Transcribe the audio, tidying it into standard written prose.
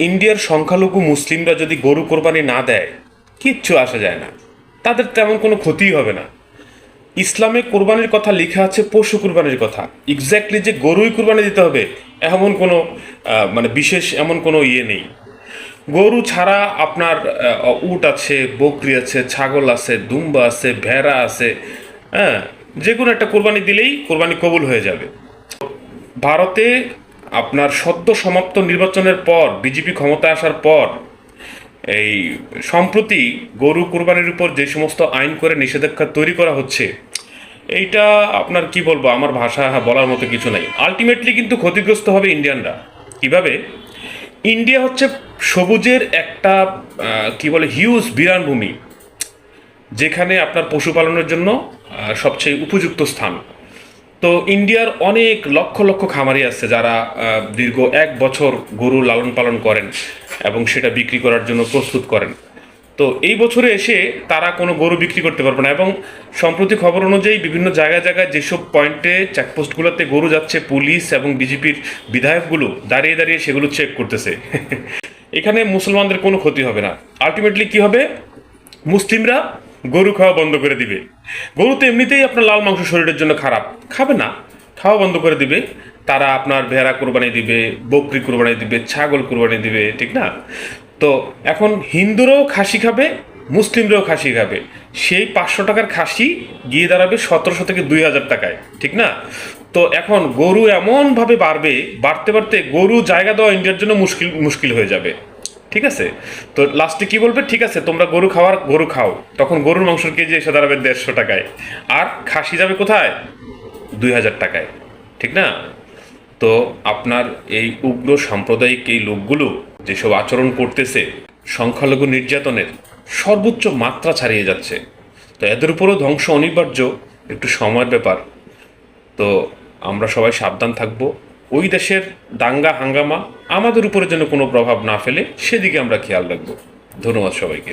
ইন্ডিয়ার সংখ্যালঘু মুসলিমরা যদি গরু কোরবানি না দেয়, কিচ্ছু আসা যায় না, তাদের তেমন কোনো ক্ষতিই হবে না। ইসলামে কোরবানির কথা লেখা আছে, পশু কোরবানির কথা। এক্স্যাক্টলি যে গরুই কোরবানি দিতে হবে এমন কোনো মানে বিশেষ এমন কোনো ইয়ে নেই। গরু ছাড়া আপনার উট আছে, বকরি আছে, ছাগল আছে, দুম্বা আছে, ভেড়া আছে। হ্যাঁ, যে কোনো একটা কোরবানি দিলেই কোরবানি কবুল হয়ে যাবে। ভারতে আপনার সদ্য সমাপ্ত নির্বাচনের পর, বিজেপি ক্ষমতায় আসার পর, এই সম্প্রতি গরু কোরবানির উপর যে সমস্ত আইন করে নিষেধাজ্ঞা তৈরি করা হচ্ছে, এইটা আপনার কি বলবো, আমার ভাষা বলার মতো কিছু নাই। আলটিমেটলি কিন্তু ক্ষতিগ্রস্ত হবে ইন্ডিয়ানরা। কিভাবে? ইন্ডিয়া হচ্ছে সবুজের একটা কি বলে হিউজ বিরান ভূমি, যেখানে আপনার পশুপালনের জন্য সবচেয়ে উপযুক্ত স্থান। তো ইন্ডিয়ার অনেক লক্ষ লক্ষ খামারি আছে যারা দীর্ঘ 1 বছর গরু লালন পালন করেন এবং সেটা বিক্রি করার জন্য প্রস্তুত করেন। তো এই বছরে এসে তারা কোনো গরু বিক্রি করতে পারবে না, এবং সম্প্রতি খবর অনুযায়ী বিভিন্ন জায়গায় জায়গায় যেসব পয়েন্টে চেকপোস্টগুলোতে গরু যাচ্ছে, পুলিশ এবং বিজেপির বিধায়কগুলো দাঁড়িয়ে দাঁড়িয়ে সেগুলো চেক করতেছে। এখানে মুসলমানদের কোনো ক্ষতি হবে না। আলটিমেটলি কি হবে? মুসলিমরা গরু খাওয়া বন্ধ করে দিবে। গরু তো এমনিতেই আপনার লাল মাংস শরীরের জন্য খারাপ, খাবে না, খাওয়া বন্ধ করে দিবে। তারা আপনার ভেড়া কোরবানি দিবে, বকরি কোরবানি দিবে, ছাগল কোরবানি দিবে, ঠিক না? তো এখন হিন্দুরাও খাসি খাবে, মুসলিমরাও খাসি খাবে। সেই 500 টাকার খাসি গিয়ে দাঁড়াবে 1700 থেকে 2000 টাকায়, ঠিক না? তো এখন গরু এমনভাবে বাড়বে, বাড়তে বাড়তে গরু জায়গা দেওয়া ইন্ডিয়ার জন্য মুশকিল মুশকিল হয়ে যাবে। ঠিক আছে? তো লাস্টে কি বলবে? ঠিক আছে, তোমরা গরু খাওয়ার গরু খাও। তখন গরুর মাংসের কেজি এসে দাঁড়াবে 150 টাকায়, আর খাসি যাবে কোথায়? 2000 টাকায়, ঠিক না? তো আপনার এই উগ্র সাম্প্রদায়িক এই লোকগুলো যেসব আচরণ করতেছে, সংখ্যালঘু নির্যাতনের সর্বোচ্চ মাত্রা ছাড়িয়ে যাচ্ছে। তো এদের উপরও ধ্বংস অনিবার্য, একটু সময়ের ব্যাপার। তো আমরা সবাই সাবধান থাকব। ওই দেশের দাঙ্গা হাঙ্গামা আমাদের উপরে যেন কোনো প্রভাব না ফেলে, সেদিকে আমরা খেয়াল রাখব। ধন্যবাদ সবাইকে।